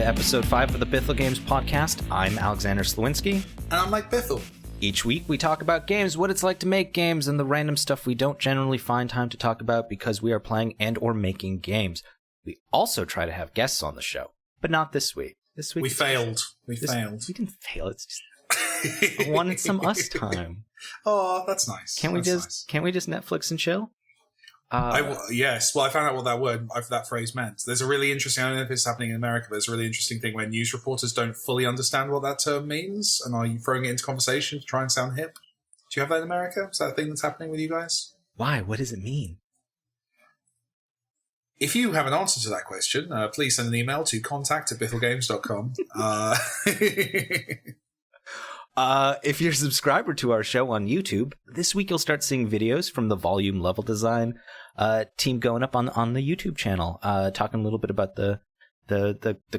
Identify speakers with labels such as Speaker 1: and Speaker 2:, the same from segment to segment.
Speaker 1: episode 5 of the Bithell Games Podcast. I'm Alexander Slawinski.
Speaker 2: And I'm Mike Bithell.
Speaker 1: Each week we talk about games, what it's like to make games, and the random stuff we don't generally find time to talk about because we are playing and or making games. We also try to have guests on the show, but not this week. This week
Speaker 2: we failed. We
Speaker 1: didn't fail. It's just I wanted some us time.
Speaker 2: Oh, that's nice.
Speaker 1: Can't we just Netflix and chill?
Speaker 2: Yes. Well, I found out what that phrase meant. There's a really interesting, I don't know if it's happening in America, but there's a really interesting thing where news reporters don't fully understand what that term means and are you throwing it into conversation to try and sound hip. Do you have that in America? Is that a thing that's happening with you guys?
Speaker 1: Why? What does it mean?
Speaker 2: If you have an answer to that question, please send an email to contact@bithellgames.com.
Speaker 1: If you're a subscriber to our show on YouTube, this week you'll start seeing videos from the volume level design team going up on the YouTube channel, talking a little bit about the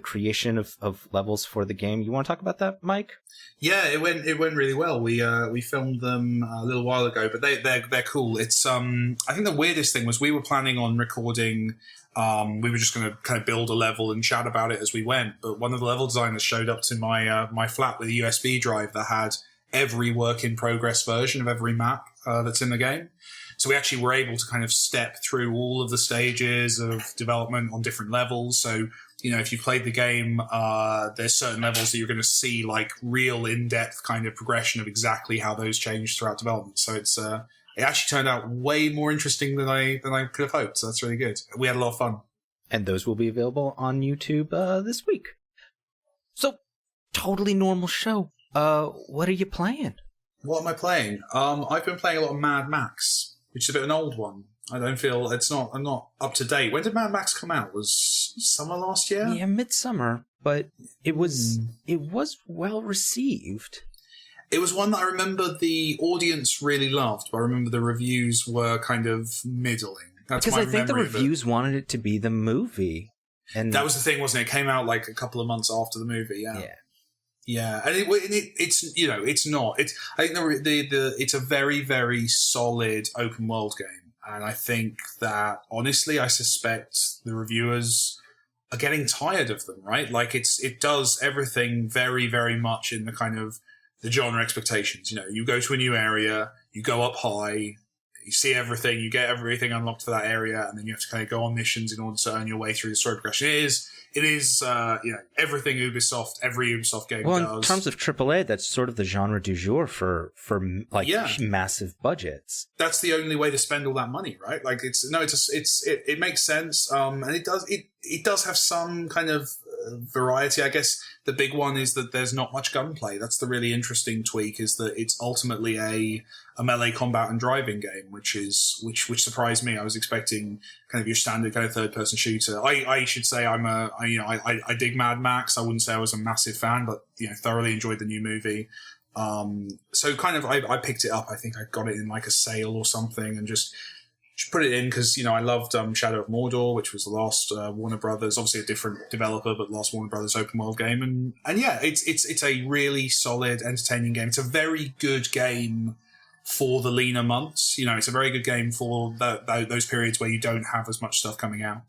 Speaker 1: creation of levels for the game. You want to talk about that, Mike?
Speaker 2: Yeah, it went really well. We filmed them a little while ago, but they're cool. It's I think the weirdest thing was we were planning on recording. We were just going to kind of build a level and chat about it as we went. But one of the level designers showed up to my flat with a USB drive that had every work in progress version of every map that's in the game. So we actually were able to kind of step through all of the stages of development on different levels. So, you know, if you played the game, there's certain levels that you're going to see like real in-depth kind of progression of exactly how those change throughout development. So it actually turned out way more interesting than I could have hoped. So that's really good. We had a lot of fun. And
Speaker 1: those will be available on YouTube this week. So, totally normal show. What are you playing?
Speaker 2: What am I playing? I've been playing a lot of Mad Max, which is a bit of an old one. I'm not up to date. When did Mad Max come out? Was summer last year?
Speaker 1: Yeah, midsummer, but it was well received.
Speaker 2: It was one that I remember the audience really loved, but I remember the reviews were kind of middling. That's
Speaker 1: because I think the reviews wanted it to be the movie, and
Speaker 2: that was the thing, wasn't it? It came out like a couple of months after the movie. Yeah, and it's you know, it's not. I think it's a very, very solid open world game, and I think that honestly, I suspect the reviewers are getting tired of them. Right, like it does everything very, very much in the kind of the genre expectations. You know, you go to a new area, you go up high, you see everything, you get everything unlocked for that area, and then you have to kind of go on missions in order to earn your way through the story progression. It is you know, everything every Ubisoft game does.
Speaker 1: Well, in terms of AAA, that's sort of the genre du jour for massive budgets.
Speaker 2: That's the only way to spend all that money, right? Like it makes sense, and it does have some kind of variety. I guess the big one is that there's not much gunplay. That's the really interesting tweak, is that it's ultimately a melee combat and driving game, which surprised me. I was expecting kind of your standard kind of third person shooter. I should say I dig Mad Max. I wouldn't say I was a massive fan, but you know, thoroughly enjoyed the new movie. So kind of I picked it up. I think I got it in like a sale or something and just put it in because, you know, I loved Shadow of Mordor, which was the last Warner Brothers, obviously a different developer, but last Warner Brothers open world game. And yeah, it's a really solid, entertaining game. It's a very good game for the leaner months. You know, it's a very good game for those periods where you don't have as much stuff coming out.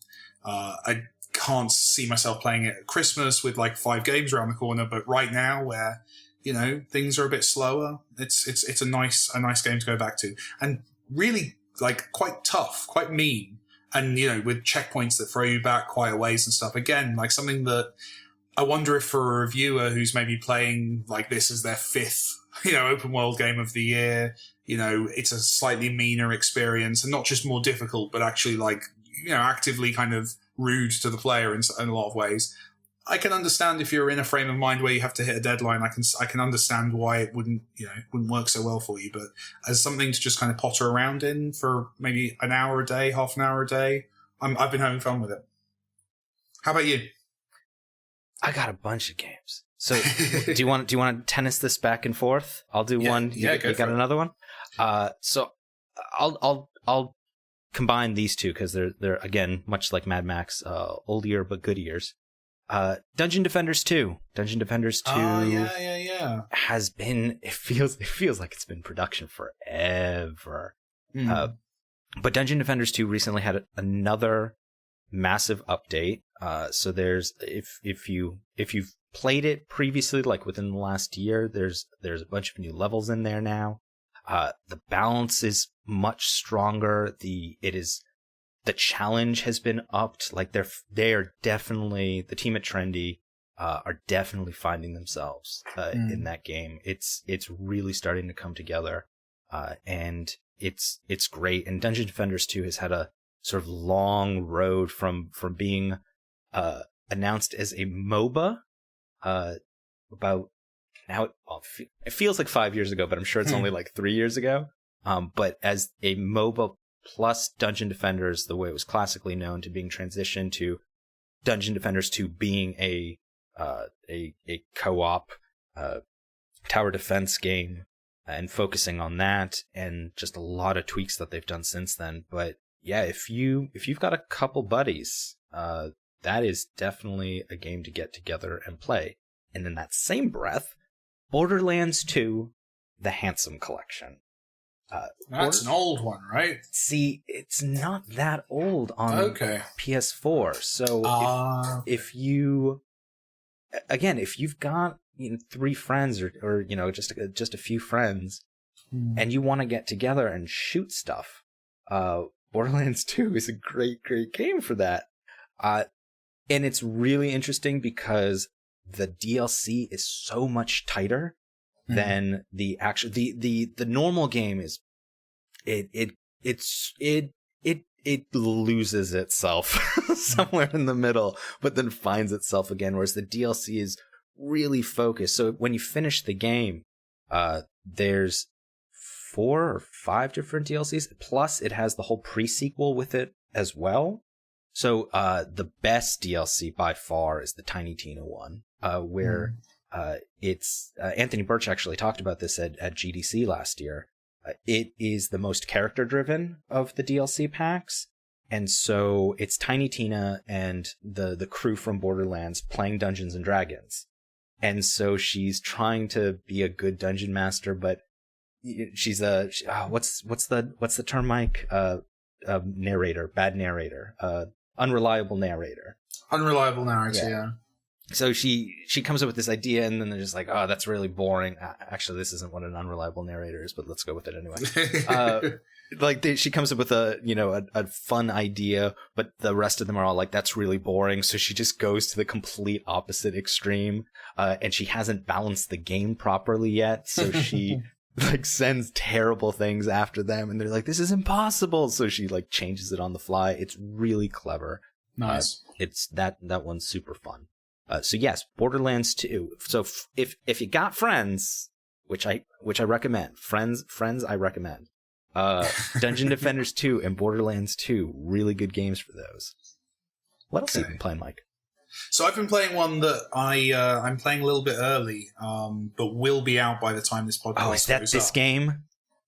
Speaker 2: I can't see myself playing it at Christmas with like 5 games around the corner, but right now where, you know, things are a bit slower, it's a nice game to go back to. And really, like, quite tough, quite mean, and, you know, with checkpoints that throw you back quite a ways and stuff. Again, like something that I wonder if for a reviewer who's maybe playing like this as their 5th, you know, open world game of the year, you know, it's a slightly meaner experience and not just more difficult, but actually like, you know, actively kind of rude to the player in a lot of ways. I can understand if you're in a frame of mind where you have to hit a deadline. I can understand why it wouldn't work so well for you. But as something to just kind of potter around in for maybe an hour a day, half an hour a day, I've been having fun with it. How about you?
Speaker 1: I got a bunch of games. So do you want to tennis this back and forth? I'll do one. You got another one. So I'll combine these two because they're again much like Mad Max, old year but good years. Dungeon Defenders 2. Dungeon Defenders 2 has been, it feels like it's been in production forever. But Dungeon Defenders 2 recently had another massive update. So there's if you've played it previously, like within the last year, there's a bunch of new levels in there now. The balance is much stronger. The challenge has been upped. Like they are definitely, the team at Trendy are definitely finding themselves in that game. It's really starting to come together, and it's great. And Dungeon Defenders 2 has had a sort of long road from being announced as a MOBA about now. It feels like 5 years ago, but I'm sure it's only like 3 years ago. But as a MOBA plus Dungeon Defenders, the way it was classically known, to being transitioned to Dungeon Defenders 2 being a co-op tower defense game, and focusing on that, and just a lot of tweaks that they've done since then. But yeah, if you've got a couple buddies, that is definitely a game to get together and play. And in that same breath, Borderlands 2, the Handsome Collection.
Speaker 2: That's an old one, right?
Speaker 1: See, it's not that old on PS4. So if you've got 3 friends or just a few friends, and you want to get together and shoot stuff, Borderlands 2 is a great game for that. And it's really interesting because the DLC is so much tighter than the actual the normal game is. It loses itself somewhere in the middle, but then finds itself again, whereas the DLC is really focused. So when you finish the game, there's 4 or 5 different DLCs, plus it has the whole pre-sequel with it as well. So the best DLC by far is the Tiny Tina one, where it's Anthony Birch actually talked about this at GDC last year. It is the most character-driven of the DLC packs, and so it's Tiny Tina and the crew from Borderlands playing Dungeons and Dragons, and so she's trying to be a good dungeon master, but she's what's the term, Mike? Narrator, bad narrator, unreliable narrator.
Speaker 2: Unreliable narrator, yeah.
Speaker 1: So she comes up with this idea, and then they're just like, oh, that's really boring. Actually, this isn't what an unreliable narrator is, but let's go with it anyway. She comes up with a fun idea, but the rest of them are all like, that's really boring. So she just goes to the complete opposite extreme, and she hasn't balanced the game properly yet. So she sends terrible things after them, and they're like, this is impossible. So she changes it on the fly. It's really clever.
Speaker 2: Nice.
Speaker 1: It's that one's super fun. So yes, Borderlands 2. So if you got friends, which I recommend, friends I recommend. Dungeon Defenders 2 and Borderlands 2, really good games for those. What else have you been playing, Mike?
Speaker 2: So I've been playing one that I'm playing a little bit early, but will be out by the time this podcast goes up.
Speaker 1: Oh, is that this game?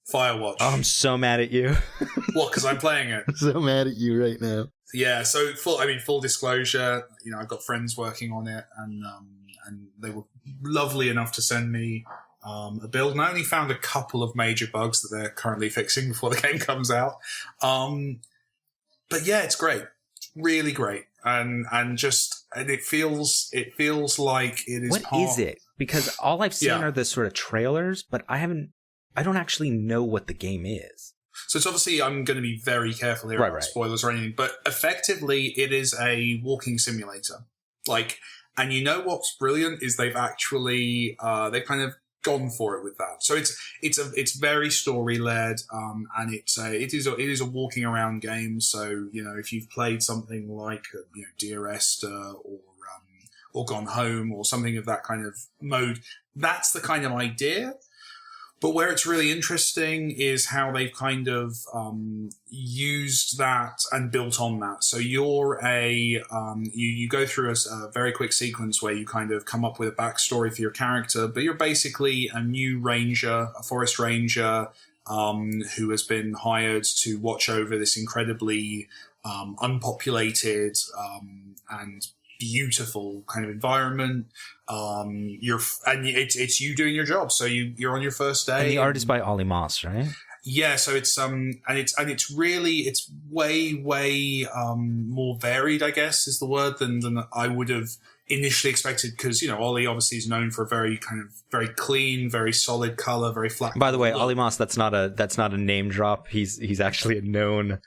Speaker 2: Firewatch.
Speaker 1: Oh, I'm so mad at you.
Speaker 2: What? Because I'm playing it.
Speaker 1: I'm so mad at you right now.
Speaker 2: Yeah, so full disclosure, I've got friends working on it, and they were lovely enough to send me a build, and I only found a couple of major bugs that they're currently fixing before the game comes out. But yeah, it's great, really great, and it feels like it is.
Speaker 1: What is it? Because all I've seen are the sort of trailers, but I don't actually know what the game is.
Speaker 2: So it's obviously, I'm going to be very careful here about spoilers or anything, but effectively it is a walking simulator. And what's brilliant is they've actually, they've kind of gone for it with that. So it's very story led, and it is a walking around game. So, if you've played something like, Dear Esther or Gone Home or something of that kind of mode, that's the kind of idea. But where it's really interesting is how they've kind of used that and built on that. So you're you go through a very quick sequence where you kind of come up with a backstory for your character, but you're basically a new ranger, a forest ranger, who has been hired to watch over this incredibly unpopulated and beautiful kind of environment. It's you doing your job. So you're on your first day.
Speaker 1: And the art is by Ollie Moss, right?
Speaker 2: Yeah, so it's it's way more varied, I guess, is the word than I would have initially expected, because Ollie obviously is known for a very clean, very solid color, very flat.
Speaker 1: By the way, Ollie Moss, that's not a name drop. He's actually a known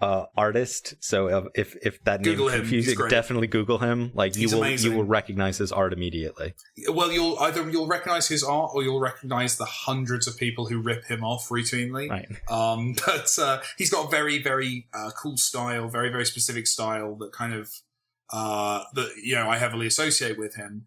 Speaker 1: artist. So if that name confuses you, definitely Google him. Like you will recognize his art immediately.
Speaker 2: Well, you'll recognize his art, or you'll recognize the hundreds of people who rip him off routinely.
Speaker 1: Right.
Speaker 2: But he's got a very, very cool style, very, very specific style that kind of that I heavily associate with him.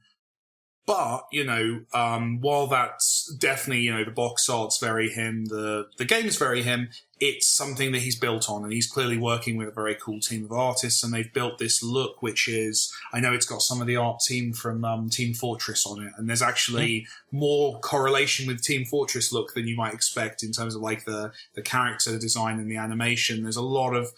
Speaker 2: But while that's definitely the box art's very him, the game's very him, it's something that he's built on, and he's clearly working with a very cool team of artists, and they've built this look, which is, I know it's got some of the art team from Team Fortress on it, and there's actually more correlation with Team Fortress look than you might expect in terms of like the character design and the animation. There's a lot of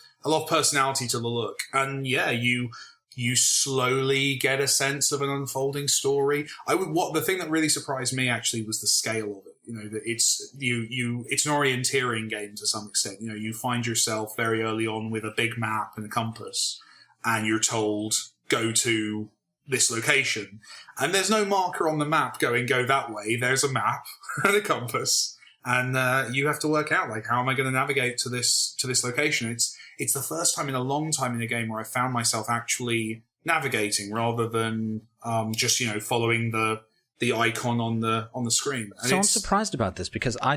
Speaker 2: personality to the look, and you slowly get a sense of an unfolding story. The thing that really surprised me actually was the scale of it. That it's an orienteering game to some extent. You find yourself very early on with a big map and a compass, and you're told, go to this location. And there's no marker on the map going, go that way. There's a map and a compass. And you have to work out, like, how am I going to navigate to this location? It's the first time in a long time in a game where I found myself actually navigating rather than just following the icon on the screen. And
Speaker 1: so I'm surprised about this, because I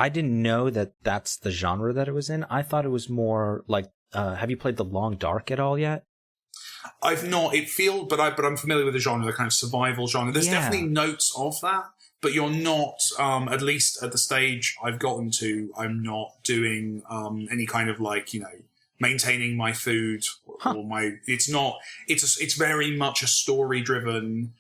Speaker 1: didn't know that that's the genre that it was in. I thought it was more like, have you played The Long Dark at all yet?
Speaker 2: I've not. But I'm familiar with the genre, the kind of survival genre. There's definitely notes of that. But you're not, at least at the stage I've gotten to, I'm not doing any kind of maintaining my food or it's very much a story-driven,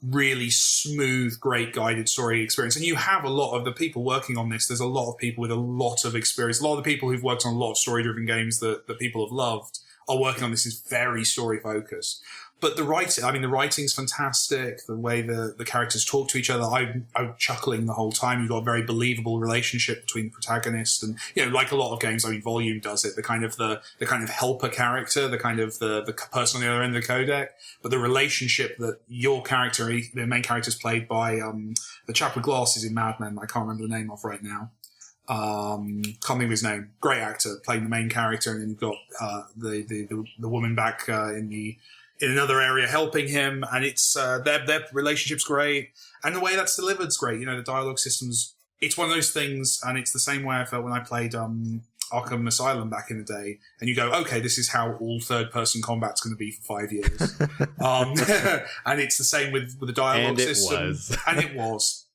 Speaker 2: really smooth, great guided story experience. And you have a lot of the people working on this. There's a lot of people with a lot of experience. A lot of the people who've worked on a lot of story-driven games that people have loved are working on this is very story-focused. But the writing's fantastic. The way the characters talk to each other, I'm chuckling the whole time. You've got a very believable relationship between the protagonist and, like a lot of games, Volume does it, the kind of helper character, the kind of the person on the other end of the codec, but the relationship that your character, the main character is played by, the chap with glasses in Mad Men, I can't remember the name of right now. Can't think of his name. Great actor playing the main character, and then you've got, the woman back, in another area helping him, and it's their relationship's great, and the way that's delivered's great. The dialogue systems, it's one of those things, and it's the same way I felt when I played Arkham Asylum back in the day, and you go, okay, this is how all third-person combat's going to be for 5 years. And it's the same with the dialogue system. And it was.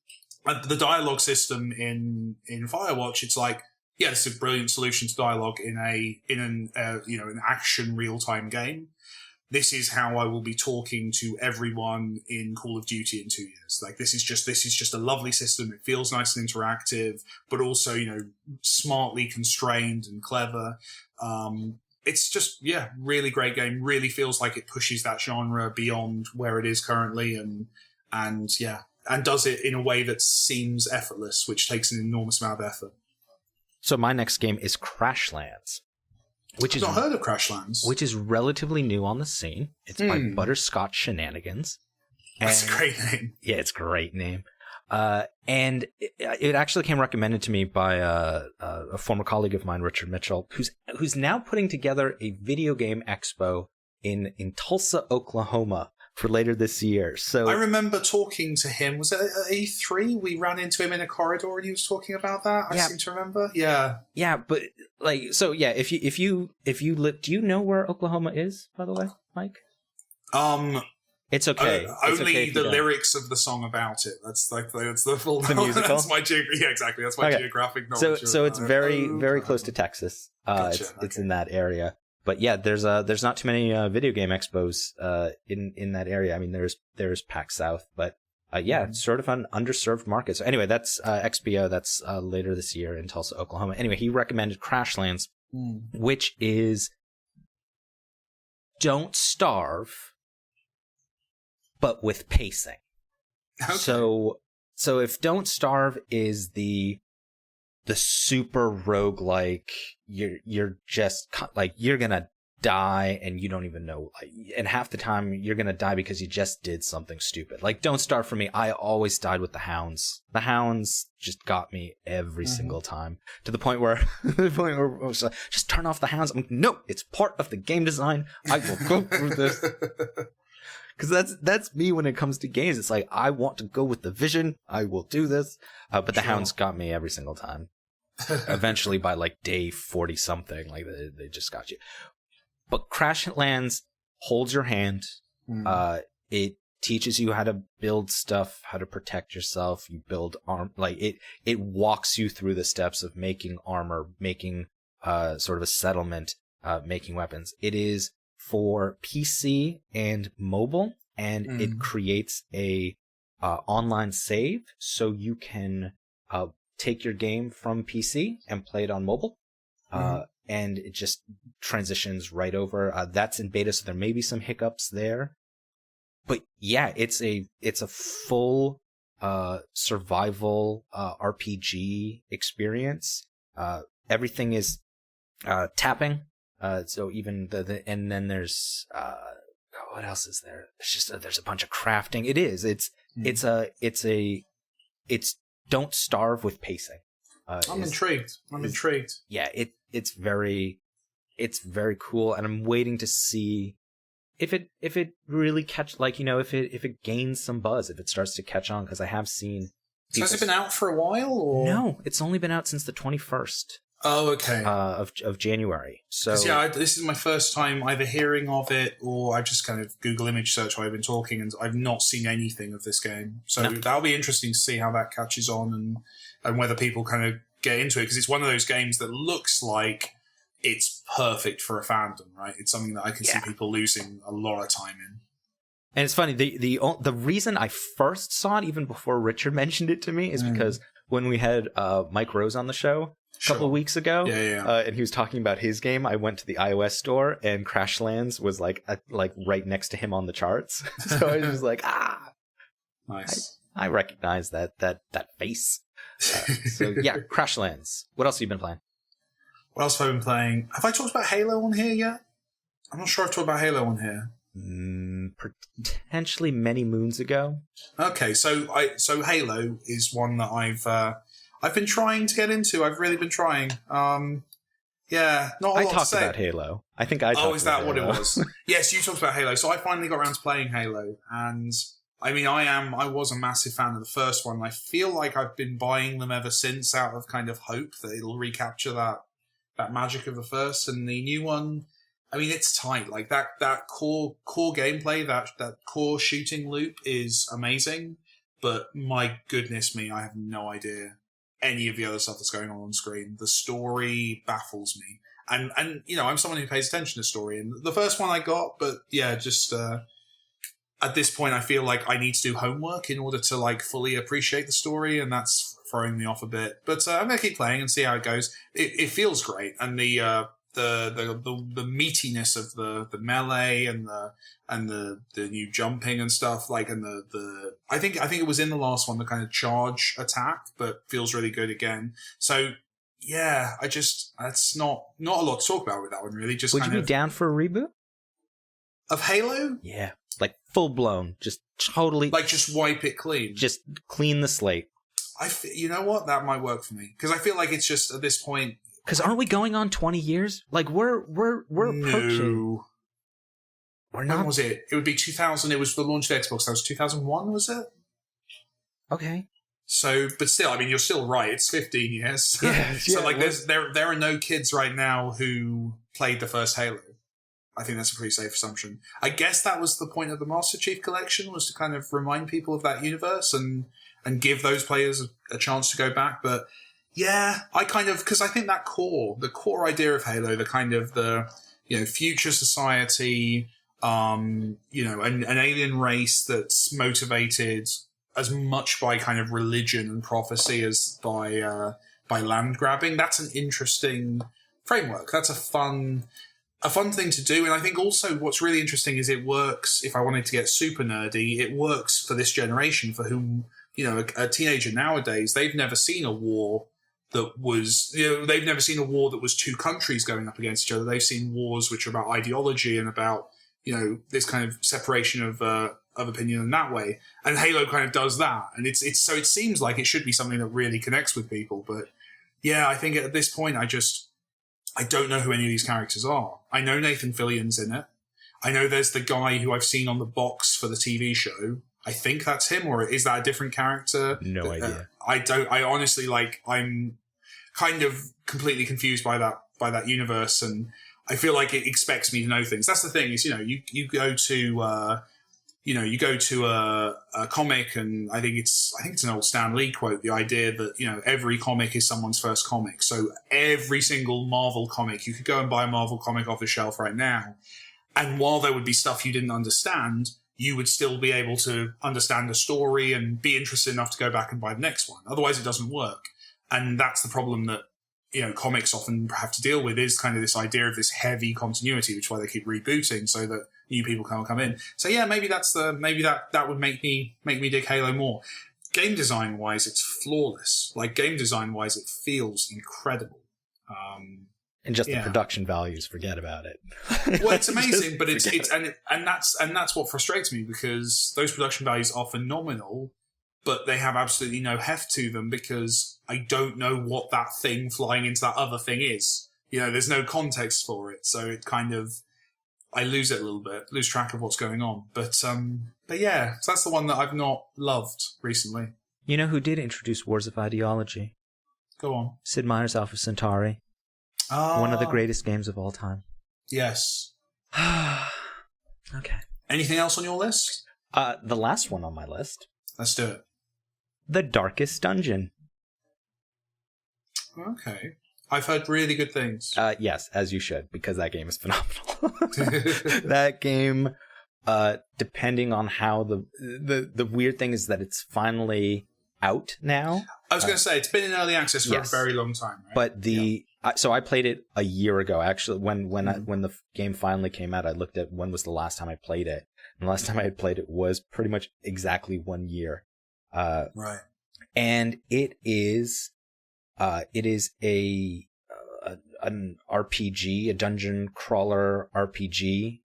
Speaker 2: The dialogue system in Firewatch, it's like, yeah, this is a brilliant solution to dialogue in an action real-time game. This is how I will be talking to everyone in Call of Duty in 2 years. Like, this is just a lovely system. It feels nice and interactive, but also, smartly constrained and clever. It's just, really great game. Really feels like it pushes that genre beyond where it is currently, and does it in a way that seems effortless, which takes an enormous amount of effort.
Speaker 1: So my next game is Crashlands.
Speaker 2: I've not heard of Crashlands.
Speaker 1: Which is relatively new on the scene. It's by Butterscotch Shenanigans.
Speaker 2: That's a great name.
Speaker 1: Yeah, it's a great name. And it actually came recommended to me by a former colleague of mine, Richard Mitchell, who's now putting together a video game expo in Tulsa, Oklahoma, for later this year. So
Speaker 2: I remember talking to him. Was it at E3? We ran into him in a corridor and he was talking about that. I seem to remember. Yeah.
Speaker 1: Yeah, but if you live, do you know where Oklahoma is, by the way, Mike? It's okay.
Speaker 2: Only the lyrics of the song about it. That's the full
Speaker 1: musical.
Speaker 2: That's my exactly. That's my geographic knowledge.
Speaker 1: So it's very very close to Texas. Gotcha. It's in that area. But yeah, there's not too many video game expos in that area. I mean, there's PAX South, but sort of an underserved market. So anyway, that's XBO. That's later this year in Tulsa, Oklahoma. Anyway, he recommended Crashlands, which is don't starve, but with pacing. Okay. So if Don't Starve is the the super roguelike, you're just like, you're gonna die and you don't even know, like, and half the time you're gonna die because you just did something stupid. Like, Don't Starve for me, I always died with the hounds. The hounds just got me every single time, to the point where I was like, just turn off the hounds. I'm like, no, it's part of the game design. I will go through this. Because that's me when it comes to games. It's like, I want to go with the vision. I will do this. But the hounds got me every single time. Eventually, by like day 40 something, like they just got you. But Crashlands holds your hand. It teaches you how to build stuff, how to protect yourself. You build arm, like it walks you through the steps of making armor, making sort of a settlement, making weapons. It is for PC and mobile, and it creates a online save, so you can take your game from PC and play it on mobile. And it just transitions right over. That's in beta, so there may be some hiccups there. But yeah, it's a full survival RPG experience. Everything is tapping. So even and then there's what else is there? There's just there's a bunch of crafting. It's Don't Starve with pacing.
Speaker 2: I'm intrigued.
Speaker 1: Yeah, it's very cool, and I'm waiting to see if it really if it gains some buzz, if it starts to catch on, because I have seen.
Speaker 2: So has it been out for a while, or
Speaker 1: no? It's only been out since the 21st.
Speaker 2: Oh, okay.
Speaker 1: Of January. So
Speaker 2: yeah, this is my first time either hearing of it, or I just kind of Google image search while I've been talking, and I've not seen anything of this game. So that'll be interesting to see how that catches on, and whether people kind of get into it, because it's one of those games that looks like it's perfect for a fandom, right? It's something that I can see people losing a lot of time in.
Speaker 1: And it's funny, the reason I first saw it, even before Richard mentioned it to me, is because when we had Mike Rose on the show a couple of weeks ago, and he was talking about his game, I went to the iOS store, and Crashlands was like right next to him on the charts. So I was just like,
Speaker 2: nice.
Speaker 1: I recognize that face. So yeah, Crashlands. What else have you been playing?
Speaker 2: What else have I been playing? Have I talked about Halo on here yet? I'm not sure I've talked about Halo on here.
Speaker 1: Potentially many moons ago.
Speaker 2: Okay, so Halo is one that I've been trying to get into. I've really been trying. Yeah, not a lot to say.
Speaker 1: I talked about Halo. I think I talked about
Speaker 2: Oh, is that
Speaker 1: Halo.
Speaker 2: what it was? Yes, you talked about Halo. So I finally got around to playing Halo, and I mean, I was a massive fan of the first one. I feel like I've been buying them ever since, out of kind of hope that it'll recapture that magic of the first. And the new one, I mean, it's tight. Like that core gameplay, that core shooting loop is amazing. But my goodness me, I have no idea any of the other stuff that's going on screen. The story baffles me. And I'm someone who pays attention to story. And the first one I got, but yeah, just at this point, I feel like I need to do homework in order to like fully appreciate the story, and that's throwing me off a bit. But I'm gonna keep playing and see how it goes. It feels great, and the meatiness of the melee and the new jumping and stuff, like, and the I think it was in the last one, the kind of charge attack, but feels really good again. So yeah, that's not a lot to talk about with that one, really. Just
Speaker 1: would you be down for a reboot
Speaker 2: of Halo?
Speaker 1: Yeah. Like full blown, just totally,
Speaker 2: like just wipe it clean,
Speaker 1: just clean the slate.
Speaker 2: You know what, that might work for me, because I feel like it's just at this point.
Speaker 1: Because aren't we going on 20 years? Like we're approaching. We're not.
Speaker 2: When was it? It would be 2000. It was the launch of Xbox. That was 2001, was it?
Speaker 1: Okay.
Speaker 2: So, but still, I mean, you're still right. It's 15 years.
Speaker 1: Yeah.
Speaker 2: So, like, there are no kids right now who played the first Halo. I think that's a pretty safe assumption. I guess that was the point of the Master Chief Collection, was to kind of remind people of that universe and give those players a chance to go back. But yeah, I kind of, because I think the core idea of Halo, the kind of future society, an alien race that's motivated as much by kind of religion and prophecy as by land grabbing. That's an interesting framework. That's a fun thing to do. And I think also what's really interesting is it works, if I wanted to get super nerdy, it works for this generation, for whom, a teenager nowadays, they've never seen a war that was, they've never seen a war that was two countries going up against each other. They've seen wars which are about ideology and about, this kind of separation of opinion in that way. And Halo kind of does that. And it's so it seems like it should be something that really connects with people. But yeah, I think at this point, I don't know who any of these characters are. I know Nathan Fillion's in it. I know there's the guy who I've seen on the box for the TV show. I think that's him, or is that a different character?
Speaker 1: No idea.
Speaker 2: I honestly, I'm kind of completely confused by that universe, and I feel like it expects me to know things. That's the thing is, you go to a comic, and I think it's an old Stan Lee quote, the idea that, every comic is someone's first comic. So every single Marvel comic, you could go and buy a Marvel comic off the shelf right now. And while there would be stuff you didn't understand, you would still be able to understand the story and be interested enough to go back and buy the next one. Otherwise, it doesn't work. And that's the problem that, comics often have to deal with, is kind of this idea of this heavy continuity, which is why they keep rebooting so that new people can come in. So yeah, maybe that would make me dig Halo more. Game design wise, it's flawless. Like game design wise, it feels incredible.
Speaker 1: And just the production values, forget about it.
Speaker 2: Well, it's amazing, but that's what frustrates me, because those production values are phenomenal, but they have absolutely no heft to them, because I don't know what that thing flying into that other thing is. There's no context for it, so it kind of, I lose it a little bit, lose track of what's going on. But yeah, so that's the one that I've not loved recently.
Speaker 1: You know who did introduce Wars of Ideology?
Speaker 2: Go on.
Speaker 1: Sid Meier's Alpha Centauri. One of the greatest games of all time.
Speaker 2: Yes.
Speaker 1: Okay.
Speaker 2: Anything else on your list?
Speaker 1: The last one on my list.
Speaker 2: Let's do it.
Speaker 1: The Darkest Dungeon.
Speaker 2: Okay. I've heard really good things.
Speaker 1: Yes, as you should, because that game is phenomenal. That game, depending on how the weird thing is that it's finally out now.
Speaker 2: I was going to say, it's been in early access for a very long time, right?
Speaker 1: But so I played it a year ago, actually. When the game finally came out, I looked at when was the last time I played it. And the last time I had played it was pretty much exactly 1 year.
Speaker 2: Right.
Speaker 1: And it is an RPG, a dungeon crawler RPG,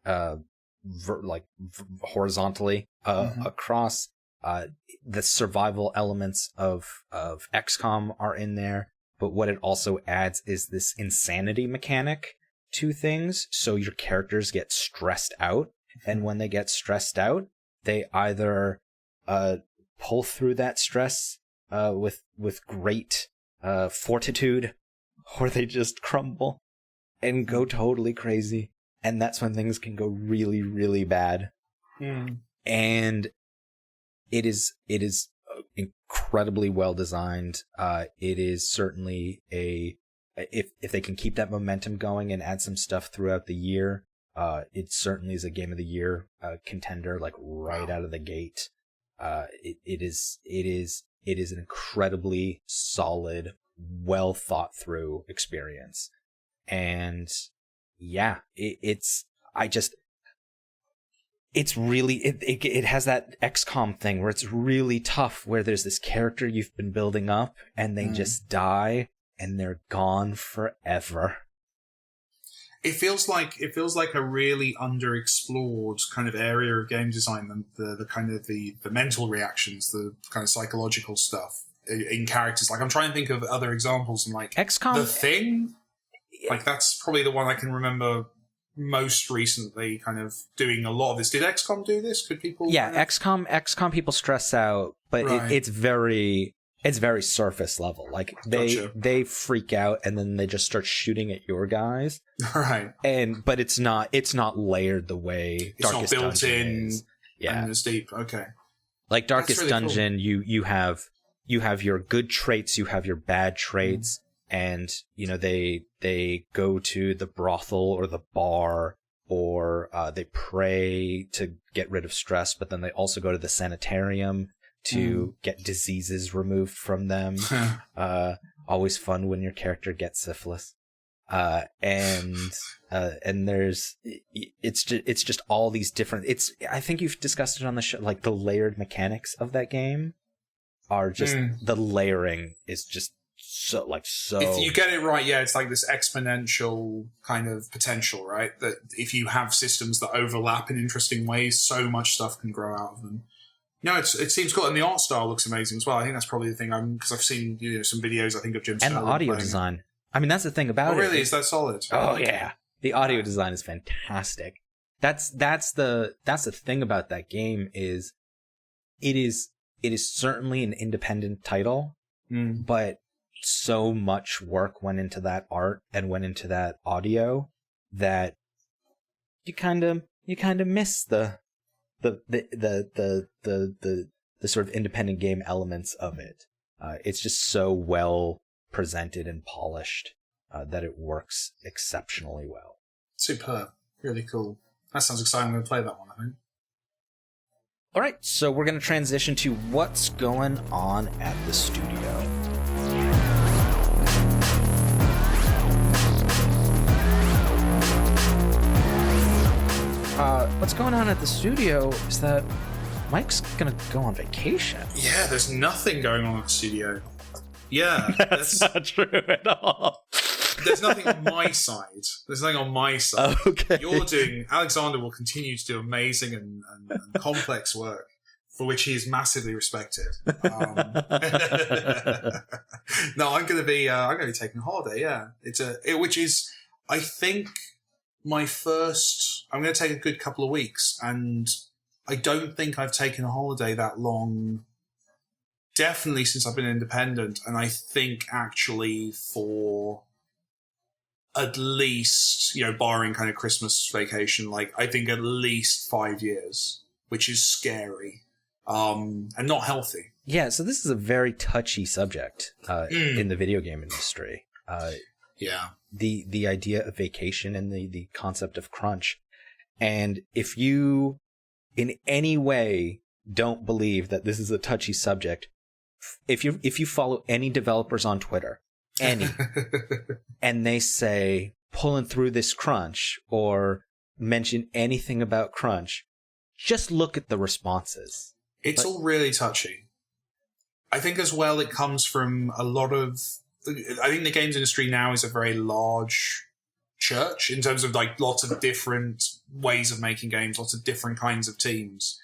Speaker 1: horizontally, across, the survival elements of XCOM are in there. But what it also adds is this insanity mechanic to things. So your characters get stressed out. And when they get stressed out, they either pull through that stress with great fortitude, or they just crumble and go totally crazy. And that's when things can go really, really bad. And it is incredibly well designed. It is certainly if they can keep that momentum going and add some stuff throughout the year, it certainly is a Game of the Year contender, like right out of the gate. It is an incredibly solid, well thought through experience. And yeah, it has that XCOM thing where it's really tough, where there's this character you've been building up and they just die and they're gone forever.
Speaker 2: It feels like a really underexplored kind of area of game design, the kind of the mental reactions, the kind of psychological stuff in characters. Like, I'm trying to think of other examples, and like
Speaker 1: XCOM,
Speaker 2: The Thing, like that's probably the one I can remember most recently, kind of doing a lot of this. Did XCOM do this? Could people?
Speaker 1: Yeah, XCOM people stress out, but it's very surface level. Like they freak out and then they just start shooting at your guys.
Speaker 2: Right.
Speaker 1: But it's not layered the way
Speaker 2: it's
Speaker 1: Darkest
Speaker 2: not built
Speaker 1: Dungeon
Speaker 2: in
Speaker 1: is. Yeah.
Speaker 2: And it's deep. Okay.
Speaker 1: Like Darkest
Speaker 2: really
Speaker 1: Dungeon, cool. you have your good traits, you have your bad traits, and they go to the brothel or the bar, or they pray to get rid of stress, but then they also go to the sanitarium to get diseases removed from them. Always fun when your character gets syphilis. And there's it's just all these different. I think you've discussed it on the show. Like the layered mechanics of that game are just the layering is just so
Speaker 2: if you get it right, yeah, it's like this exponential kind of potential, right? That if you have systems that overlap in interesting ways, so much stuff can grow out of them. No, it seems cool, and the art style looks amazing as well. I think that's probably the thing. Because I've seen some videos. I think of Jim
Speaker 1: and the audio design. I mean, that's the thing about it.
Speaker 2: Really, is that solid?
Speaker 1: Oh yeah, the audio design is fantastic. That's the thing about that game is, it is certainly an independent title, but so much work went into that art and went into that audio that you kind of miss the sort of independent game elements of it. It's just so well presented and polished that it works exceptionally well.
Speaker 2: Superb. Really cool. That sounds exciting. I'm going to play that one, I think.
Speaker 1: All right, so we're going to transition to what's going on at the studio. What's going on at the studio is that Mike's going to go on vacation.
Speaker 2: Yeah, there's nothing going on at the studio. Yeah.
Speaker 1: That's not true at all.
Speaker 2: There's nothing on my side. Okay. Alexander will continue to do amazing and complex work, for which he is massively respected. No, I'm going to be taking a holiday. Yeah, which is, I think, my first. I'm going to take a good couple of weeks, and I don't think I've taken a holiday that long. Definitely since I've been independent, and I think actually for at least, barring kind of Christmas vacation, like I think at least 5 years, which is scary and not healthy.
Speaker 1: Yeah, so this is a very touchy subject in the video game industry.
Speaker 2: Yeah.
Speaker 1: The idea of vacation and the concept of crunch. And if you in any way don't believe that this is a touchy subject, if you follow any developers on Twitter, any, and they say pulling through this crunch or mention anything about crunch, just look at the responses.
Speaker 2: It's all really touchy. I think as well it comes from a lot of... I think the games industry now is a very large church in terms of like lots of different ways of making games, lots of different kinds of teams.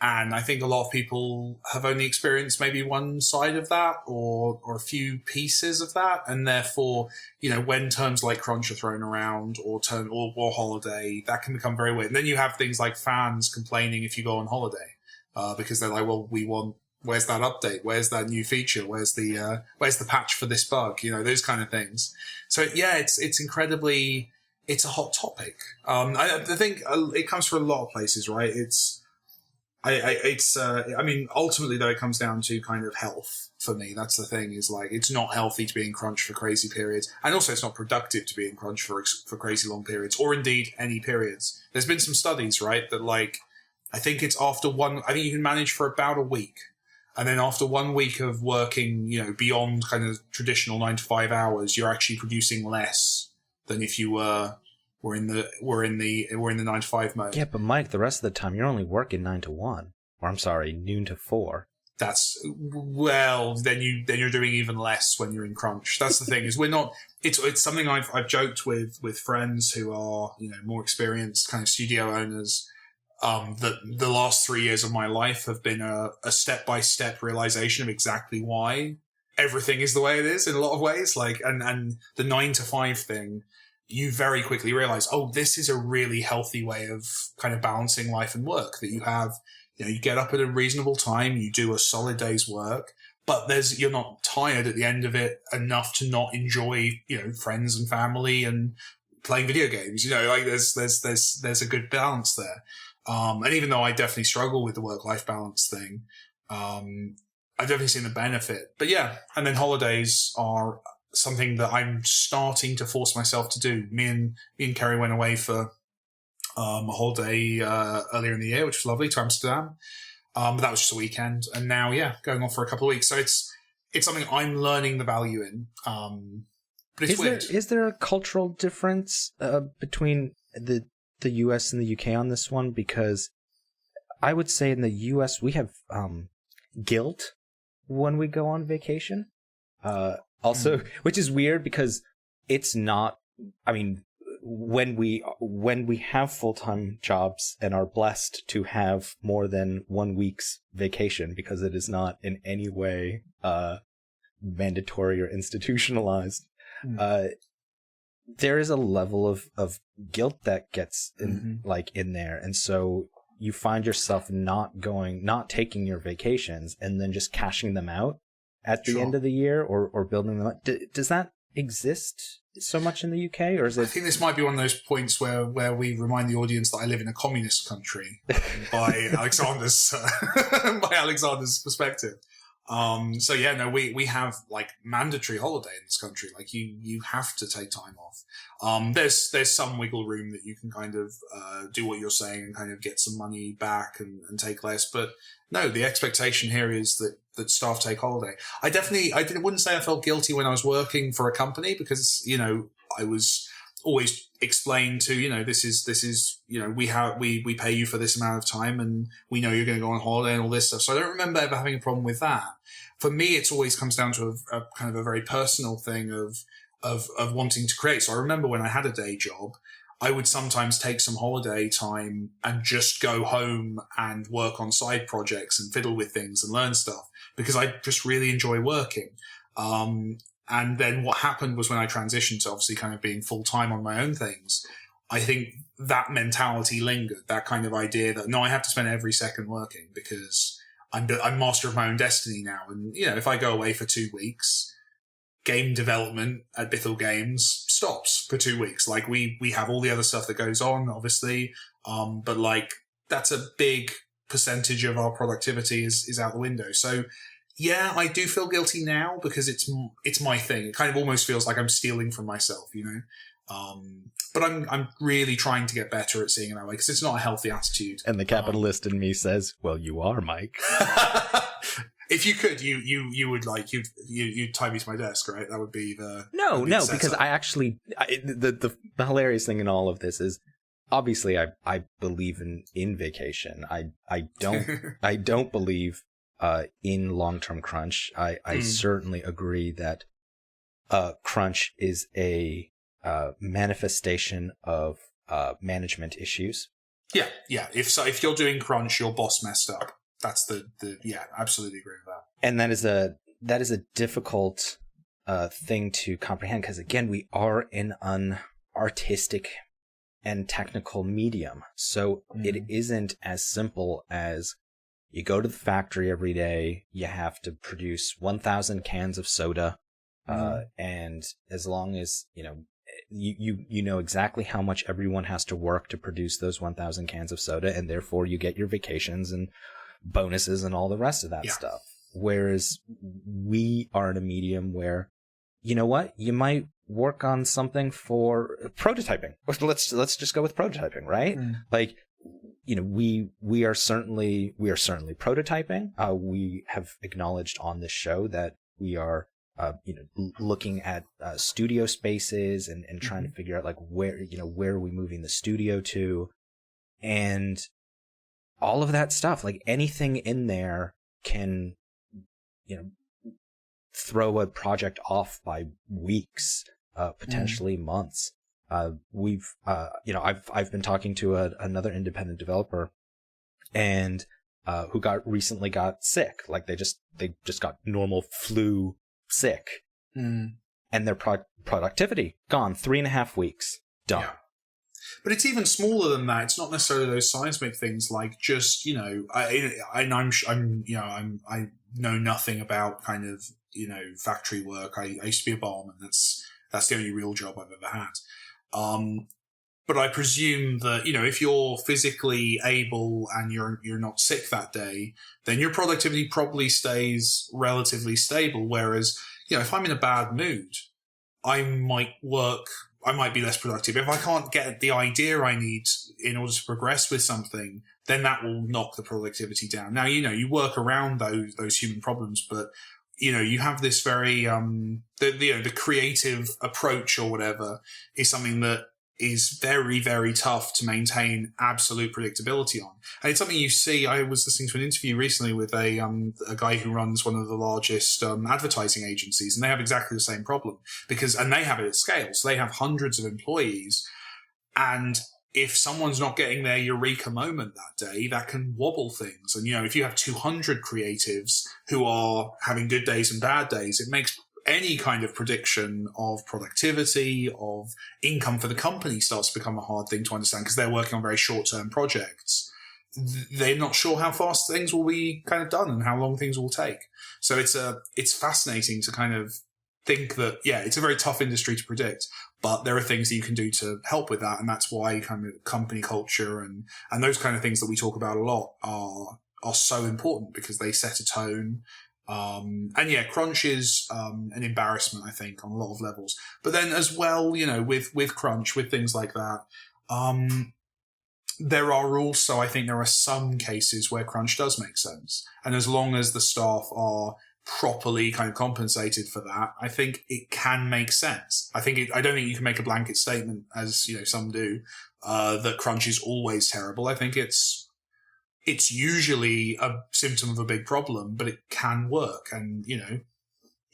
Speaker 2: And I think a lot of people have only experienced maybe one side of that or a few pieces of that. And therefore, when terms like crunch are thrown around or holiday, that can become very weird. And then you have things like fans complaining if you go on holiday, because they're like, well, where's that update? Where's that new feature? Where's the patch for this bug? Those kind of things. So yeah, it's incredibly, it's a hot topic. I think it comes from a lot of places, right? Ultimately though, it comes down to kind of health for me. That's the thing, is like, it's not healthy to be in crunch for crazy periods. And also it's not productive to be in crunch for crazy long periods, or indeed any periods. There's been some studies, right, that like, I think it's I think you can manage for about a week. And then after 1 week of working, beyond kind of traditional 9 to 5 hours, you're actually producing less than if you were in the 9 to 5 mode.
Speaker 1: Yeah, but Mike, the rest of the time you're only working 9 to 1, or I'm sorry, noon to 4.
Speaker 2: Then you're doing even less when you're in crunch. That's the thing, is we're not. It's something I've joked with friends who are more experienced kind of studio owners. That the last 3 years of my life have been a step-by-step realization of exactly why everything is the way it is in a lot of ways. Like, and the 9 to 5 thing, you very quickly realize, this is a really healthy way of kind of balancing life and work, that you have, you get up at a reasonable time, you do a solid day's work, but you're not tired at the end of it enough to not enjoy, friends and family and playing video games. Like there's a good balance there. And even though I definitely struggle with the work-life balance thing, I've definitely seen the benefit. But yeah, and then holidays are something that I'm starting to force myself to do. Me and Kerry went away for a holiday earlier in the year, which was lovely, to Amsterdam. But that was just a weekend. And now, going off for a couple of weeks. So it's something I'm learning the value in. But it's weird.
Speaker 1: Is there a cultural difference between the US and the UK on this one? Because I would say in the US we have guilt when we go on vacation. Also, which is weird because it's not, I mean, when we have full-time jobs and are blessed to have more than 1 week's vacation, because it is not in any way mandatory or institutionalized, there is a level of guilt that gets in there. And so you find yourself not taking your vacations and then just cashing them out at the end of the year or building them up. Does that exist so much in the UK, or is it?
Speaker 2: I think this might be one of those points where we remind the audience that I live in a communist country by Alexander's perspective. So yeah, no, we have like mandatory holiday in this country. Like you have to take time off. There's some wiggle room that you can kind of do what you're saying and kind of get some money back and take less. But no, the expectation here is that staff take holiday. I wouldn't say I felt guilty when I was working for a company, because, you know, I was always explained to, you know, this is, you know, we pay you for this amount of time and we know you're going to go on holiday and all this stuff. So I don't remember ever having a problem with that. For me, it always comes down to a kind of a very personal thing of wanting to create. So I remember when I had a day job, I would sometimes take some holiday time and just go home and work on side projects and fiddle with things and learn stuff, because I just really enjoy working. And then what happened was when I transitioned to obviously kind of being full-time on my own things, I think that mentality lingered, that kind of idea that, no, I have to spend every second working because I'm master of my own destiny now. And, you know, if I go away for 2 weeks, game development at Bithell Games stops for 2 weeks. Like we have all the other stuff that goes on, obviously. But like that's a big percentage of our productivity is out the window. So yeah, I do feel guilty now because it's my thing. It kind of almost feels like I'm stealing from myself, you know? But I'm really trying to get better at seeing it that way, because it's not a healthy attitude.
Speaker 1: And the capitalist in me says, well, you are, Mike.
Speaker 2: If you could, you would like, you'd tie me to my desk, right? That would be the...
Speaker 1: No, because I actually, the hilarious thing in all of this is, obviously I believe in vacation. I don't believe in long-term crunch. I certainly agree that crunch is a manifestation of management issues. Yeah. If you're doing crunch, your boss messed up. That's absolutely agree with that. And that is a difficult thing to comprehend, because again, we are in an artistic and technical medium. So it isn't as simple as you go to the factory every day, you have to produce 1,000 cans of soda, and as long as, you know, you know exactly how much everyone has to work to produce those 1,000 cans of soda, and therefore you get your vacations and bonuses and all the rest of that stuff. Whereas we are in a medium where, you know what, you might work on something for prototyping. Let's just go with prototyping, right? Like, you know, we are certainly prototyping. We have acknowledged on this show that we are looking at studio spaces and trying to figure out like where are we moving the studio to, and all of that stuff. Like anything in there can, you know, throw a project off by weeks, potentially months. I've been talking to another independent developer, and who recently got sick. Like they just got normal flu sick, and their productivity gone 3.5 weeks, done. Yeah.
Speaker 2: But it's even smaller than that. It's not necessarily those seismic things, like just, you know, I know nothing about kind of, you know, factory work. I used to be a barman. That's the only real job I've ever had. But I presume that, you know, if you're physically able and you're not sick that day, then your productivity probably stays relatively stable. Whereas, you know, if I'm in a bad mood, I might be less productive. If I can't get the idea I need in order to progress with something, then that will knock the productivity down. Now, you know, you work around those human problems, but, you know, you have this very, the creative approach or whatever is something that is very, very tough to maintain absolute predictability on. And it's something you see. I was listening to an interview recently with a guy who runs one of the largest advertising agencies, and they have exactly the same problem and they have it at scale. So they have hundreds of employees, and if someone's not getting their eureka moment that day, that can wobble things. And, if you have 200 creatives who are having good days and bad days, it makes any kind of prediction of productivity, of income for the company starts to become a hard thing to understand because they're working on very short-term projects. They're not sure how fast things will be kind of done and how long things will take. So it's fascinating to kind of think that, it's a very tough industry to predict, but there are things that you can do to help with that. And that's why kind of company culture and those kind of things that we talk about a lot are so important because they set a tone. Crunch is an embarrassment, I think, on a lot of levels. But then as well, with crunch, with things like that, there are some cases where crunch does make sense. And as long as the staff are properly kind of compensated for that, I think it can make sense. I don't think you can make a blanket statement, as some do, that crunch is always terrible. I think it's usually a symptom of a big problem, but it can work. And,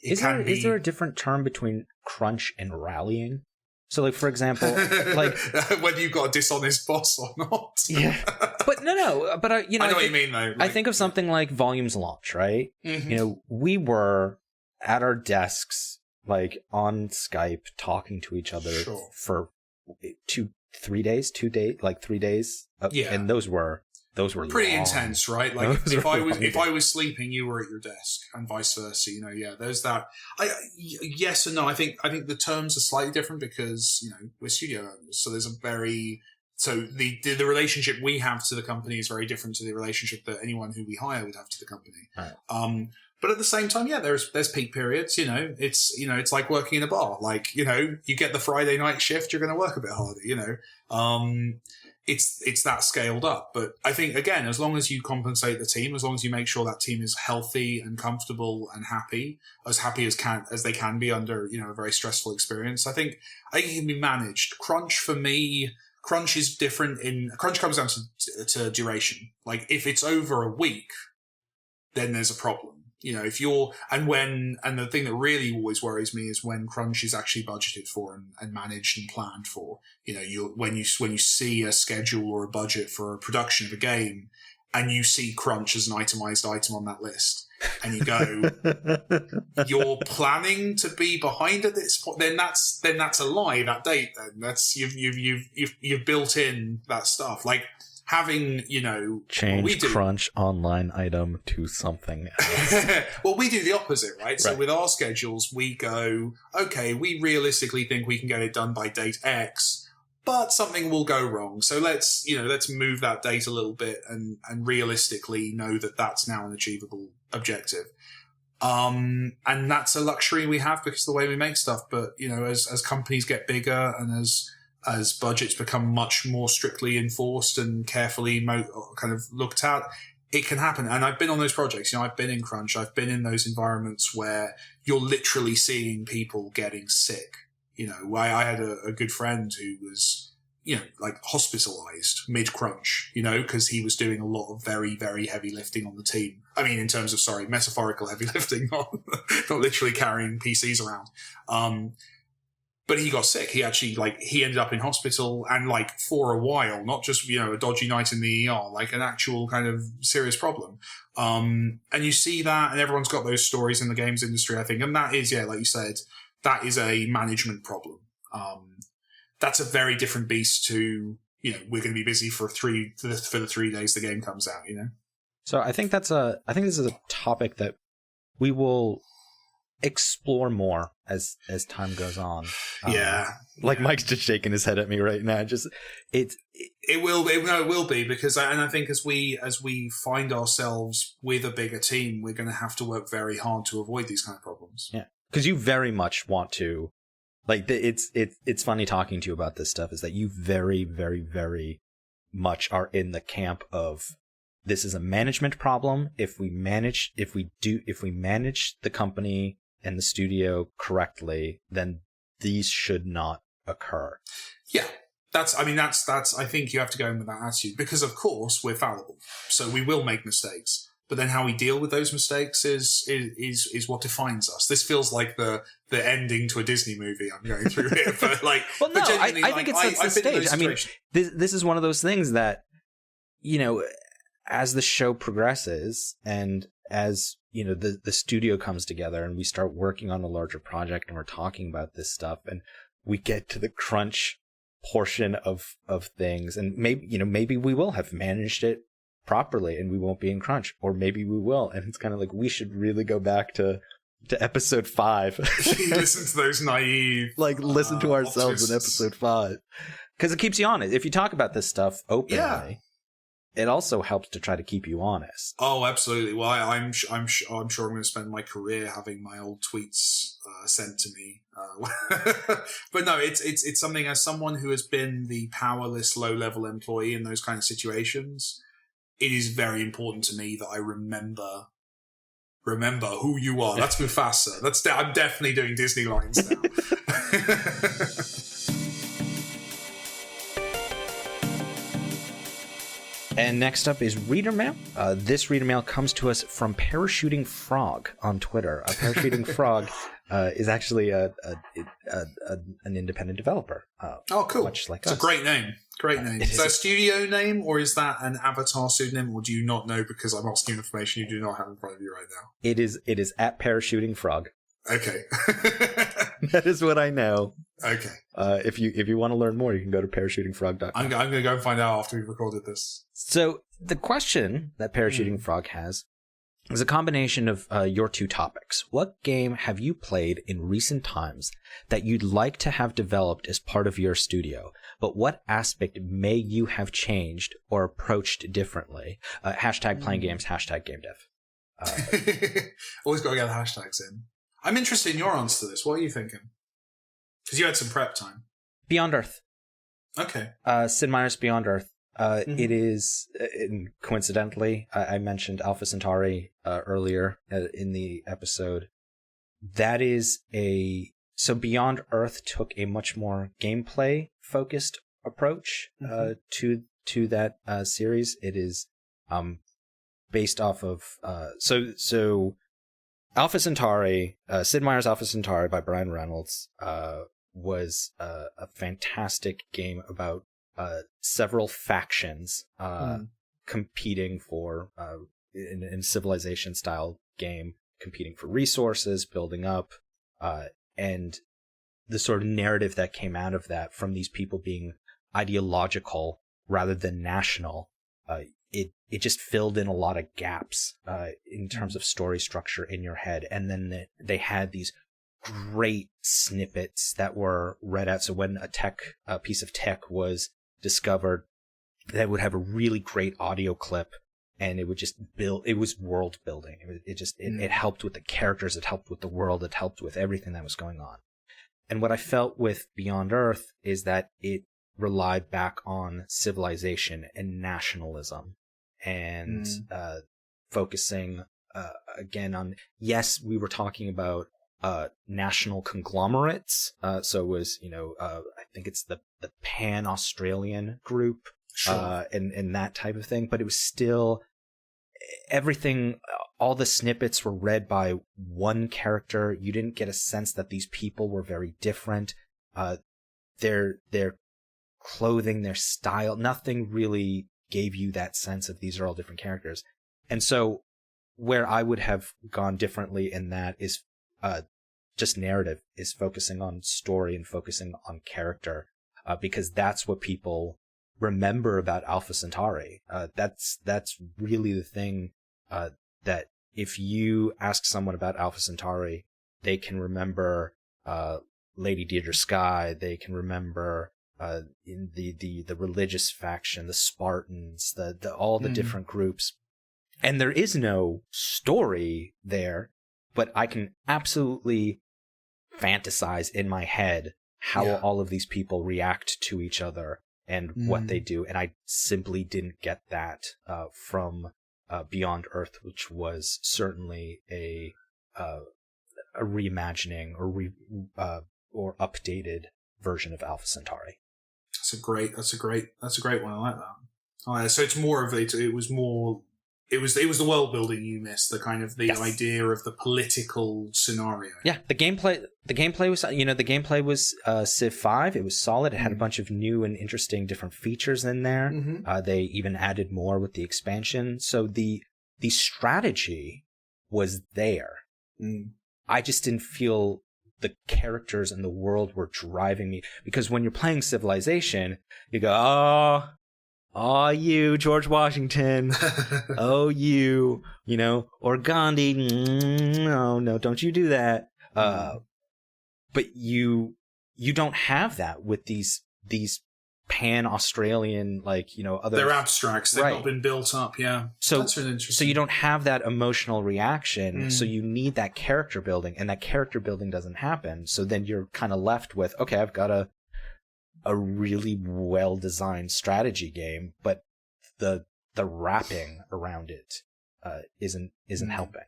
Speaker 1: Is there a different term between crunch and rallying? So, for example,
Speaker 2: whether you've got a dishonest boss or not.
Speaker 1: Yeah. But no. But, I know
Speaker 2: what you mean, though.
Speaker 1: I think of something like Volumes Launch, right? Mm-hmm. We were at our desks, on Skype, talking to each other for 3 days. And those were pretty
Speaker 2: long. Intense, right? If I was sleeping, you were at your desk, and vice versa. There's that. Yes and no. I think the terms are slightly different because we're studio owners, so there's the relationship we have to the company is very different to the relationship that anyone who we hire would have to the company. Right. But at the same time, there's peak periods. It's like working in a bar. You get the Friday night shift, you're going to work a bit harder. It's that scaled up. But I think, again, as long as you compensate the team, as long as you make sure that team is healthy and comfortable and happy as they can be under, a very stressful experience, I think it can be managed. Crunch, for me, crunch is different crunch comes down to duration. If it's over a week, then there's a problem. And the thing that really always worries me is when crunch is actually budgeted for and managed and planned for. When you see a schedule or a budget for a production of a game and you see crunch as an itemized item on that list and you go, you're planning to be behind at this point, then that's a lie, that date. Then that's, you've built in that stuff. Having,
Speaker 1: change crunch online item to something else.
Speaker 2: Well, we do the opposite, right? So with our schedules, we go, okay, we realistically think we can get it done by date X, but something will go wrong. So let's move that date a little bit and realistically know that that's now an achievable objective. And that's a luxury we have because of the way we make stuff. But, as companies get bigger and as budgets become much more strictly enforced and carefully kind of looked at, it can happen. And I've been on those projects. I've been in crunch. I've been in those environments where you're literally seeing people getting sick. I had a good friend who was, hospitalized mid-crunch, because he was doing a lot of very, very heavy lifting on the team. I mean, in terms of, metaphorical heavy lifting, not literally carrying PCs around. But he got sick. He actually, he ended up in hospital and, for a while, not just, a dodgy night in the ER, an actual kind of serious problem. And you see that, and everyone's got those stories in the games industry, I think. And that is, like you said, that is a management problem. That's a very different beast to, we're going to be busy for the 3 days the game comes out,
Speaker 1: So I think this is a topic that we will explore more as time goes on. Mike's just shaking his head at me right now. It will be because I think as we find ourselves with a bigger team, we're going to have to work very hard to avoid these kind of problems. Yeah, because you very much want to, it's funny talking to you about this stuff, is that you very, very, very much are in the camp of, this is a management problem. If we manage the company and the studio correctly, then these should not occur.
Speaker 2: Yeah. I think you have to go in with that attitude because, of course, we're fallible. So we will make mistakes. But then how we deal with those mistakes is what defines us. This feels like the ending to a Disney movie I'm going through here. But like,
Speaker 1: well, no, I think it sets the stage. I mean, this is one of those things that, you know, as the show progresses and as, you know, the studio comes together and we start working on a larger project and we're talking about this stuff and we get to the crunch portion of things, and maybe we will have managed it properly and we won't be in crunch, or maybe we will, and it's kind of like we should really go back to episode 5.
Speaker 2: Listen to those naive,
Speaker 1: listen to ourselves in episode 5, because it keeps you honest. If you talk about this stuff openly, it also helps to try to keep you honest.
Speaker 2: Oh, absolutely. Well, I'm sure I'm going to spend my career having my old tweets sent to me. But no, it's something, as someone who has been the powerless, low-level employee in those kind of situations, it is very important to me that I remember who you are. That's Mufasa. I'm definitely doing Disney lines now.
Speaker 1: And next up is Reader Mail. This Reader Mail comes to us from Parachuting Frog on Twitter. Parachuting Frog is actually an independent developer.
Speaker 2: Oh, cool.
Speaker 1: Much like
Speaker 2: it's
Speaker 1: us.
Speaker 2: A great name. Great name. Is that a studio name, or is that an avatar pseudonym, or do you not know because I'm asking information you do not have in front of you right now?
Speaker 1: It is at Parachuting Frog.
Speaker 2: Okay.
Speaker 1: That is what I know.
Speaker 2: Okay.
Speaker 1: If you want to learn more, you can go to parachutingfrog.com.
Speaker 2: I'm going to go and find out after we've recorded this.
Speaker 1: So the question that Parachuting Frog has is a combination of your two topics. What game have you played in recent times that you'd like to have developed as part of your studio, but what aspect may you have changed or approached differently? Hashtag playing games, hashtag game dev.
Speaker 2: Always got to get the hashtags in. I'm interested in your answer to this. What are you thinking? Because you had some prep time.
Speaker 1: Beyond Earth.
Speaker 2: Okay.
Speaker 1: Sid Meier's Beyond Earth. It is, coincidentally, I mentioned Alpha Centauri earlier in the episode. That is so Beyond Earth took a much more gameplay-focused approach to that series. It is based off of... So Alpha Centauri, Sid Meier's Alpha Centauri by Brian Reynolds, was a fantastic game about several factions competing for, in Civilization-style game, competing for resources, building up, and the sort of narrative that came out of that from these people being ideological rather than national, it just filled in a lot of gaps in terms of story structure in your head. And then they had these great snippets that were read out. So when a piece of tech was discovered, that would have a really great audio clip, and it would just build. It was world building. It helped with the characters. It helped with the world. It helped with everything that was going on. And what I felt with Beyond Earth is that it relied back on civilization and nationalism, and focusing again on, yes, we were talking about national conglomerates. So it was, I think it's the Pan-Australian group,
Speaker 2: sure.
Speaker 1: And that type of thing. But it was still everything. All the snippets were read by one character. You didn't get a sense that these people were very different. Their clothing, their style, nothing really gave you that sense of these are all different characters. And so where I would have gone differently in that is just narrative, is focusing on story and focusing on character, because that's what people remember about Alpha Centauri. That's really the thing that if you ask someone about Alpha Centauri, they can remember Lady Deirdre Skye, they can remember in the religious faction, the Spartans, the all the different groups. And there is no story there, but I can absolutely fantasize in my head how all of these people react to each other and what they do. And I simply didn't get that from Beyond Earth, which was certainly a reimagining or updated version of Alpha Centauri.
Speaker 2: That's a great one. I like that. Oh, yeah, so it's more of it. It was the world building you missed, the kind of the idea of the political scenario.
Speaker 1: Yeah, the gameplay was, the gameplay was Civ 5. It was solid. It had a bunch of new and interesting different features in there. Mm-hmm. They even added more with the expansion. So the strategy was there. I just didn't feel the characters and the world were driving me, because when you're playing Civilization, you go, oh, you, George Washington. Oh, you, or Gandhi. No, don't you do that. But you don't have that with these pan-Australian, other...
Speaker 2: They're abstracts. They've not been built up, yeah.
Speaker 1: So,
Speaker 2: that's really interesting.
Speaker 1: So you don't have that emotional reaction, so you need that character building, and that character building doesn't happen. So then you're kind of left with, okay, I've got a really well-designed strategy game, but the wrapping around it isn't helping.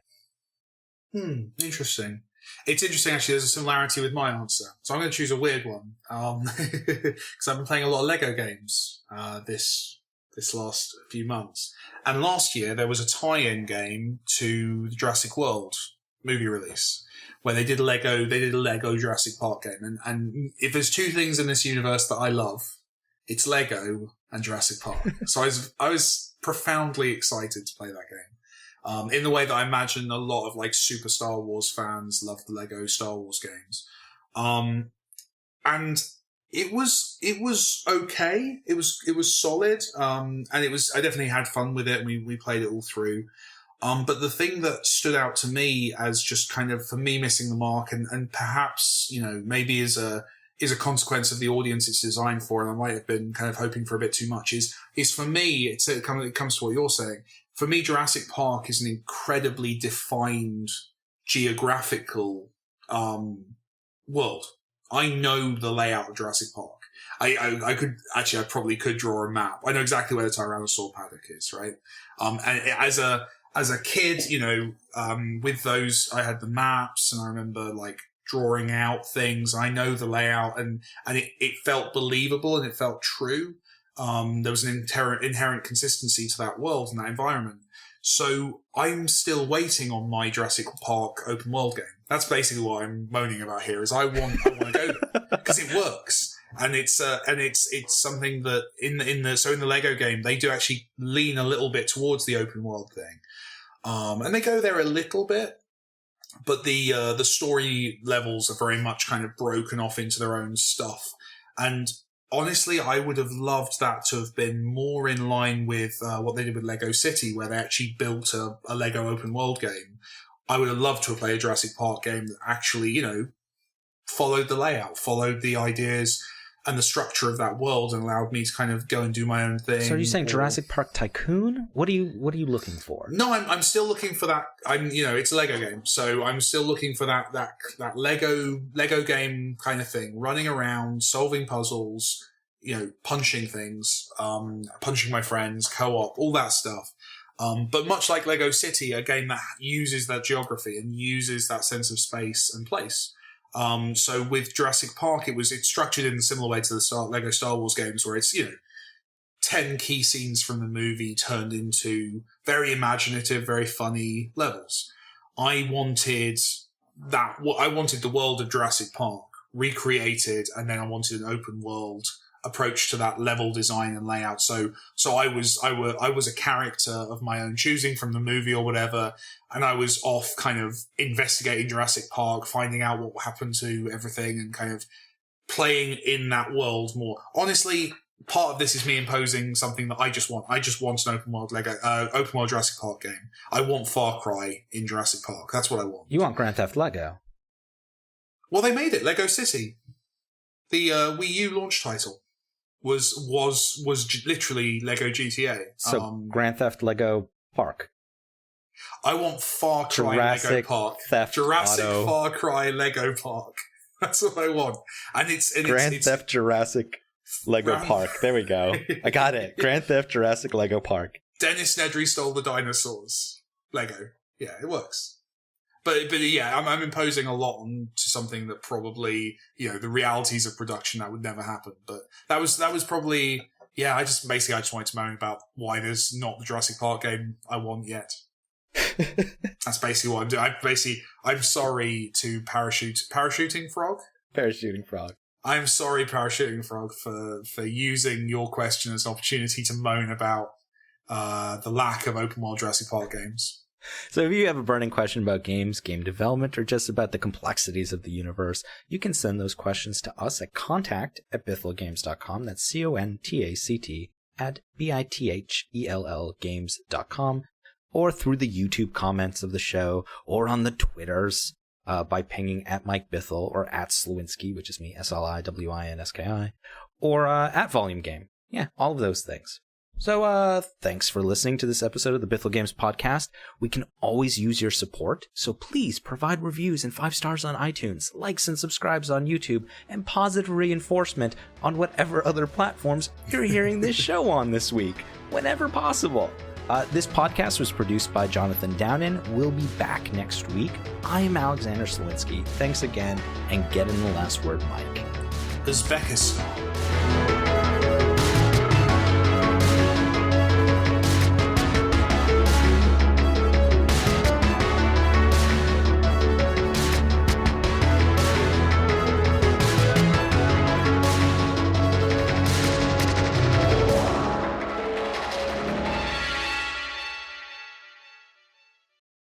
Speaker 2: Interesting. It's interesting, actually. There's a similarity with my answer, so I'm going to choose a weird one, because I've been playing a lot of Lego games this last few months, and last year there was a tie-in game to the Jurassic World movie release, where they did a Lego Jurassic Park game. And if there's two things in this universe that I love, it's Lego and Jurassic Park. So I was profoundly excited to play that game. In the way that I imagine a lot of super Star Wars fans love the Lego Star Wars games. And it was okay. It was solid. And I definitely had fun with it. We played it all through. But the thing that stood out to me as just kind of, for me, missing the mark, and perhaps, maybe is a consequence of the audience it's designed for, and I might have been kind of hoping for a bit too much, is for me, it comes to what you're saying. For me, Jurassic Park is an incredibly defined geographical world. I know the layout of Jurassic Park. I probably could draw a map. I know exactly where the Tyrannosaur paddock is, right? And as a kid, with those, I had the maps, and I remember drawing out things. I know the layout, and it felt believable and it felt true. There was an inherent consistency to that world and that environment. So I'm still waiting on my Jurassic Park open world game. That's basically what I'm moaning about here. Is I want to go there because it works, and it's something that in the Lego game they do actually lean a little bit towards the open world thing, and they go there a little bit. But the story levels are very much kind of broken off into their own stuff. And honestly, I would have loved that to have been more in line with what they did with Lego City, where they actually built a Lego open world game. I would have loved to have played a Jurassic Park game that actually, followed the layout, followed the ideas and the structure of that world, and allowed me to kind of go and do my own thing.
Speaker 1: So are you saying Jurassic Park Tycoon? What are you looking for?
Speaker 2: No, I'm still looking for that. It's a Lego game, so I'm still looking for that Lego game kind of thing, running around, solving puzzles, punching things, punching my friends, co-op, all that stuff. But much like Lego City, a game that uses that geography and uses that sense of space and place. So with Jurassic Park, it's structured in a similar way to the Lego Star Wars games, where it's, 10 key scenes from the movie turned into very imaginative, very funny levels. I wanted the world of Jurassic Park recreated, and then I wanted an open world approach to that level design and layout. So I was a character of my own choosing from the movie or whatever, and I was off kind of investigating Jurassic Park, finding out what happened to everything, and kind of playing in that world more. Honestly, part of this is me imposing something that I just want. I just want an open world Jurassic Park game. I want Far Cry in Jurassic Park. That's what I want.
Speaker 1: You want Grand Theft Lego?
Speaker 2: Well, they made it Lego City. The Wii U launch title was literally Lego GTA.
Speaker 1: So Grand Theft Lego Park.
Speaker 2: I want Far Cry Lego Park. Jurassic Auto. Far Cry Lego Park. That's what I want. And it's
Speaker 1: Grand Theft Jurassic Lego Park. There we go. I got it. Grand Theft Jurassic Lego Park.
Speaker 2: Dennis Nedry stole the dinosaurs. Lego. Yeah, it works. But yeah, I'm imposing a lot on to something that probably, the realities of production, that would never happen. But that was probably, I just wanted to moan about why there's not the Jurassic Park game I want yet. That's basically what I'm doing. I'm sorry to Parachuting Frog.
Speaker 1: Parachuting Frog.
Speaker 2: I'm sorry, Parachuting Frog, for using your question as an opportunity to moan about the lack of open world Jurassic Park games.
Speaker 1: So if you have a burning question about games, game development, or just about the complexities of the universe, you can send those questions to us at contact@BithelGames.com. That's CONTACT@BITHELL Games.com, or through the YouTube comments of the show, or on the Twitters by pinging at Mike Bithell, or at Slewinski, which is me, SLIWINSKI, or at Volume Game. Yeah, all of those things. So, thanks for listening to this episode of the Bithell Games Podcast. We can always use your support, so please provide reviews and 5 stars on iTunes, likes and subscribes on YouTube, and positive reinforcement on whatever other platforms you're hearing this show on this week, whenever possible. This podcast was produced by Jonathan Downen. We'll be back next week. I'm Alexander Slewinski. Thanks again, and get in the last word, Mike.
Speaker 2: Uzbekistan.